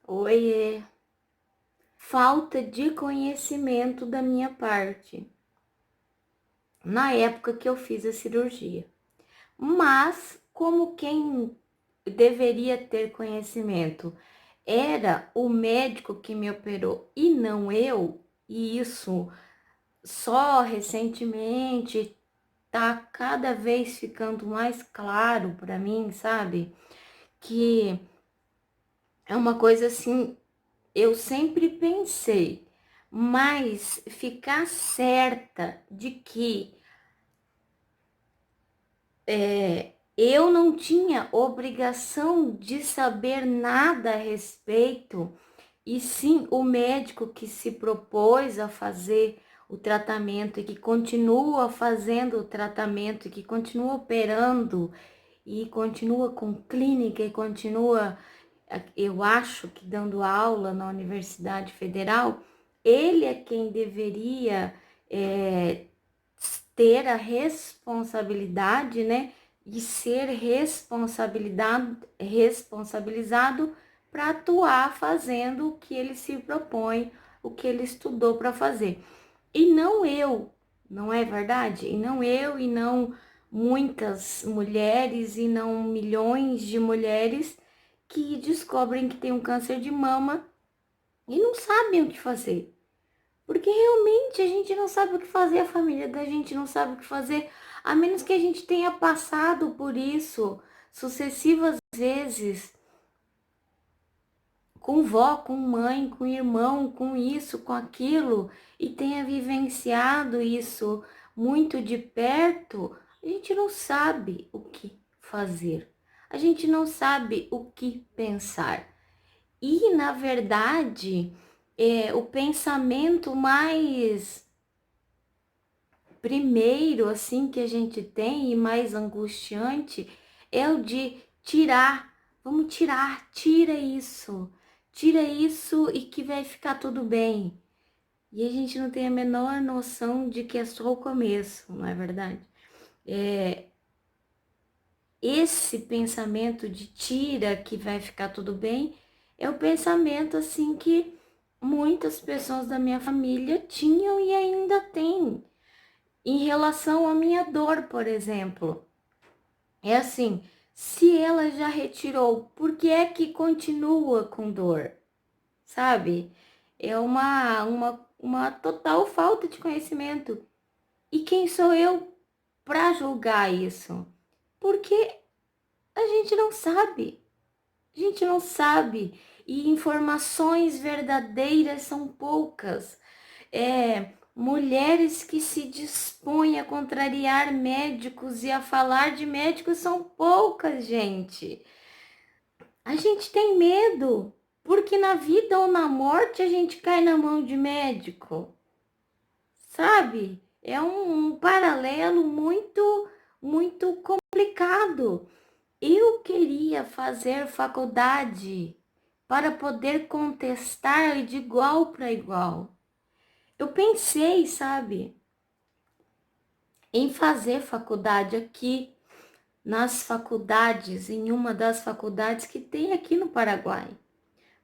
Oiê, falta de conhecimento da minha parte na época que eu fiz a cirurgia. Mas, como quem deveria ter conhecimento era o médico que me operou e não eu, e isso só recentemente tá cada vez ficando mais claro para mim, sabe? Que é uma coisa assim. Eu sempre pensei, mas ficar certa de que eu não tinha obrigação de saber nada a respeito, e sim o médico que se propôs a fazer o tratamento e que continua fazendo o tratamento e que continua operando e continua com clínica e continua, eu acho que dando aula na Universidade Federal, ele é quem deveria é, ter a responsabilidade, né, e ser responsabilizado para atuar fazendo o que ele se propõe, o que ele estudou para fazer. E não eu, não é verdade? E não eu, e não muitas mulheres, e não milhões de mulheres que descobrem que tem um câncer de mama e não sabem o que fazer. Porque realmente a gente não sabe o que fazer, a família da gente não sabe o que fazer, a menos que a gente tenha passado por isso sucessivas vezes, com vó, com mãe, com irmão, com isso, com aquilo, e tenha vivenciado isso muito de perto, a gente não sabe o que fazer. A gente não sabe o que pensar. E, na verdade, o pensamento mais primeiro, assim, que a gente tem e mais angustiante é o de tirar. Vamos tirar, tira isso e que vai ficar tudo bem. E a gente não tem a menor noção de que é só o começo, não é verdade? Esse pensamento de tira que vai ficar tudo bem é o pensamento assim que muitas pessoas da minha família tinham e ainda têm. Em relação à minha dor, por exemplo, é assim, se ela já retirou, por que é que continua com dor? Sabe? É uma total falta de conhecimento. E quem sou eu para julgar isso? Porque a gente não sabe. A gente não sabe. E informações verdadeiras são poucas. Mulheres que se dispõem a contrariar médicos e a falar de médicos são poucas, gente. A gente tem medo, porque na vida ou na morte a gente cai na mão de médico, sabe? É um paralelo muito complicado. Eu queria fazer faculdade para poder contestar de igual para igual. Eu pensei, sabe, em fazer faculdade aqui, nas faculdades, em uma das faculdades que tem aqui no Paraguai.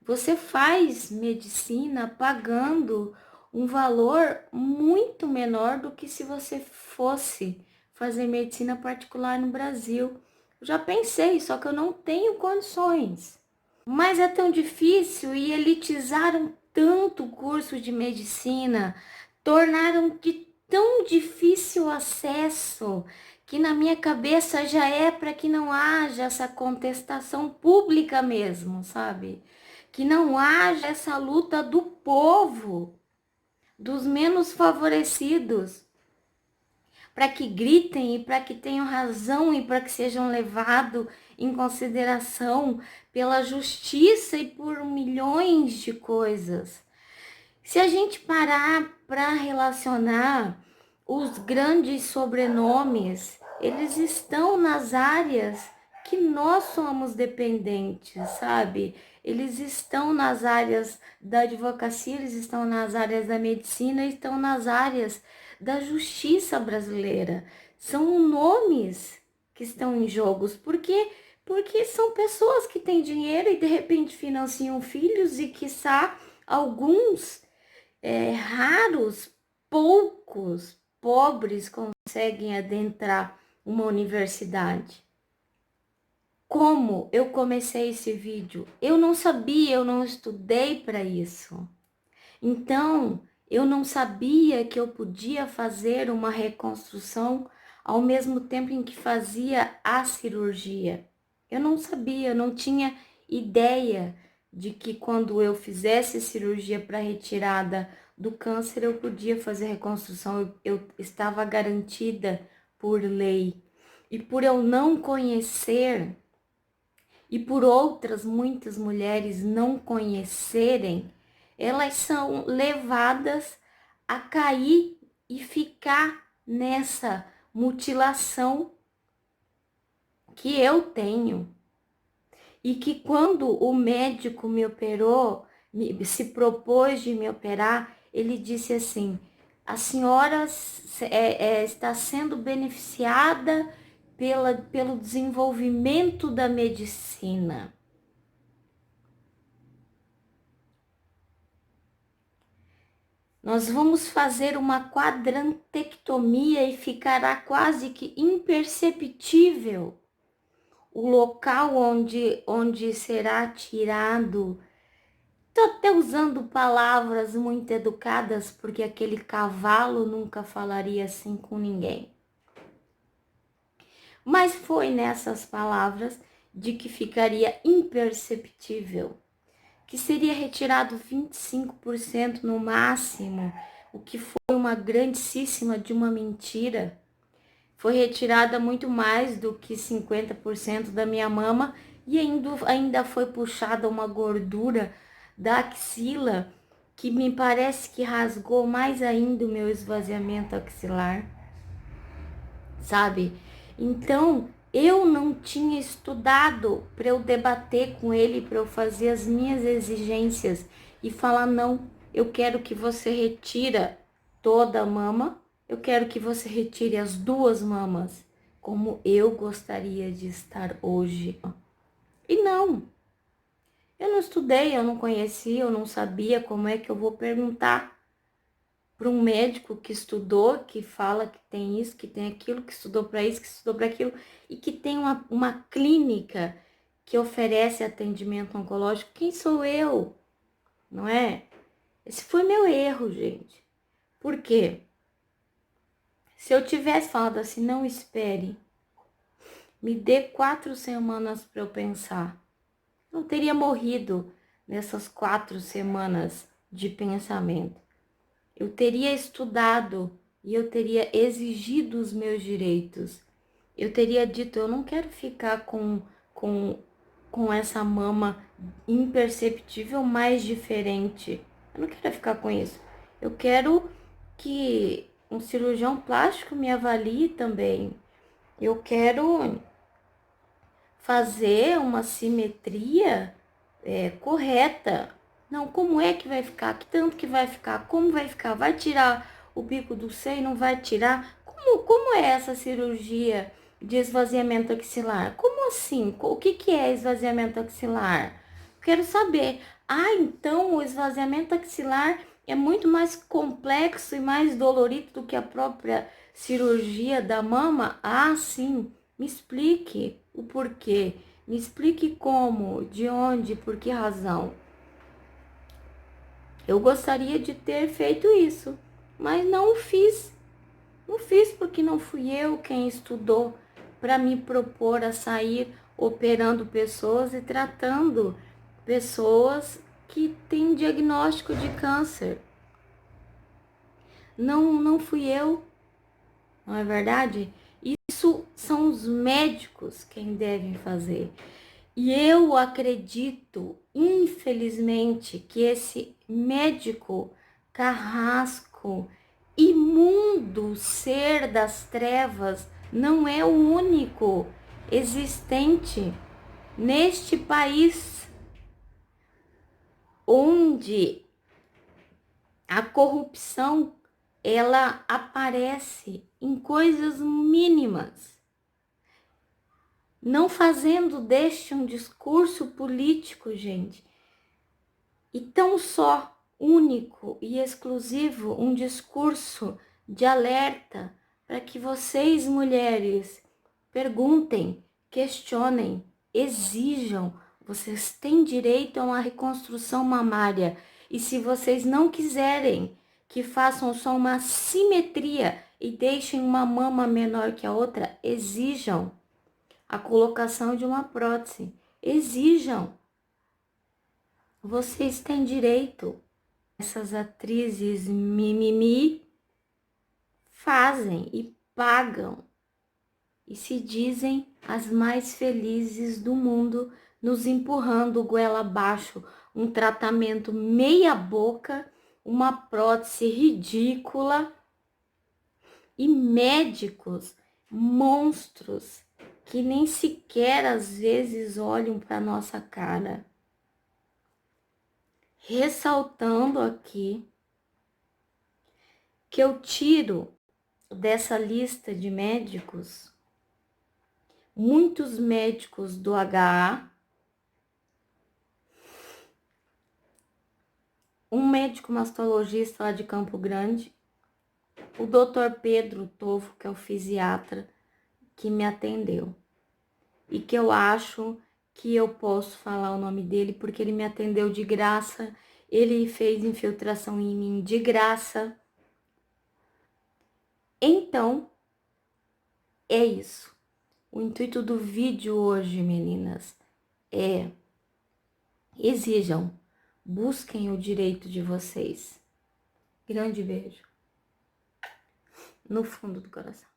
Você faz medicina pagando um valor muito menor do que se você fosse fazer medicina particular no Brasil. Eu já pensei, só que eu não tenho condições. Mas é tão difícil e elitizaram tanto o curso de medicina, tornaram de tão difícil acesso, que na minha cabeça já é para que não haja essa contestação pública mesmo, sabe? Que não haja essa luta do povo, dos menos favorecidos, para que gritem e para que tenham razão e para que sejam levados em consideração pela justiça e por milhões de coisas. Se a gente parar para relacionar os grandes sobrenomes, eles estão nas áreas que nós somos dependentes, sabe? Eles estão nas áreas da advocacia, eles estão nas áreas da medicina, estão nas áreas da justiça brasileira. São nomes que estão em jogos, porque Porque são pessoas que têm dinheiro e de repente financiam filhos e, quiçá, alguns raros, poucos pobres conseguem adentrar uma universidade. Como eu comecei esse vídeo? Eu não sabia, eu não estudei para isso. Então, eu não sabia que eu podia fazer uma reconstrução ao mesmo tempo em que fazia a cirurgia. Eu não sabia, eu não tinha ideia de que quando eu fizesse cirurgia para retirada do câncer, eu podia fazer reconstrução. Eu estava garantida por lei. E por eu não conhecer, e por outras muitas mulheres não conhecerem, elas são levadas a cair e ficar nessa mutilação que eu tenho. E que quando o médico me operou, se propôs de me operar, ele disse assim: a senhora está sendo beneficiada pelo desenvolvimento da medicina. Nós vamos fazer uma quadrantectomia e ficará quase que imperceptível o local onde será tirado. Estou até usando palavras muito educadas, porque aquele cavalo nunca falaria assim com ninguém. Mas foi nessas palavras de que ficaria imperceptível, que seria retirado 25% no máximo, o que foi uma grandíssima de uma mentira. Foi retirada muito mais do que 50% da minha mama e ainda foi puxada uma gordura da axila que me parece que rasgou mais ainda o meu esvaziamento axilar, sabe? Então, eu não tinha estudado para eu debater com ele, para eu fazer as minhas exigências e falar: não, eu quero que você retira toda a mama, eu quero que você retire as duas mamas, como eu gostaria de estar hoje. E não, eu não estudei, eu não conhecia, eu não sabia como é que eu vou perguntar para um médico que estudou, que fala que tem isso, que tem aquilo, que estudou para isso, que estudou para aquilo, e que tem uma clínica que oferece atendimento oncológico. Quem sou eu? Não é? Esse foi meu erro, gente. Por quê? Se eu tivesse falado assim: não espere, me dê 4 semanas para eu pensar, não teria morrido nessas 4 semanas de pensamento. Eu teria estudado e eu teria exigido os meus direitos. Eu teria dito: eu não quero ficar com essa mama imperceptível mais diferente. Eu não quero ficar com isso. Eu quero que um cirurgião plástico me avalie também. Eu quero fazer uma simetria correta. Não, como é que vai ficar? Que tanto que vai ficar? Como vai ficar? Vai tirar o bico do seio? Não vai tirar? Como é essa cirurgia de esvaziamento axilar? Como assim? O que é esvaziamento axilar? Quero saber. Ah, então o esvaziamento axilar é muito mais complexo e mais dolorido do que a própria cirurgia da mama? Ah, sim. Me explique o porquê. Me explique como, de onde, por que razão. Eu gostaria de ter feito isso, mas não o fiz. Não fiz porque não fui eu quem estudou para me propor a sair operando pessoas e tratando pessoas que têm diagnóstico de câncer. Não fui eu, não é verdade? Isso são os médicos quem devem fazer. E eu acredito, infelizmente, que esse médico carrasco, imundo ser das trevas, não é o único existente neste país onde a corrupção ela aparece em coisas mínimas. não fazendo deste um discurso político, gente, e tão só único e exclusivo um discurso de alerta para que vocês, mulheres, perguntem, questionem, exijam. Vocês têm direito a uma reconstrução mamária. E se vocês não quiserem que façam só uma simetria e deixem uma mama menor que a outra, exijam a colocação de uma prótese. Exijam. Vocês têm direito. Essas atrizes mimimi fazem e pagam e se dizem as mais felizes do mundo, nos empurrando goela abaixo um tratamento meia boca, uma prótese ridícula e médicos monstros que nem sequer às vezes olham para nossa cara. Ressaltando aqui que eu tiro dessa lista de médicos muitos médicos do HA, um médico mastologista lá de Campo Grande, o Dr. Pedro Tofo, que é o fisiatra que me atendeu, e que eu acho que eu posso falar o nome dele porque ele me atendeu de graça, ele fez infiltração em mim de graça. Então, é isso. O intuito do vídeo hoje, meninas, é exijam, busquem o direito de vocês. Grande beijo no fundo do coração.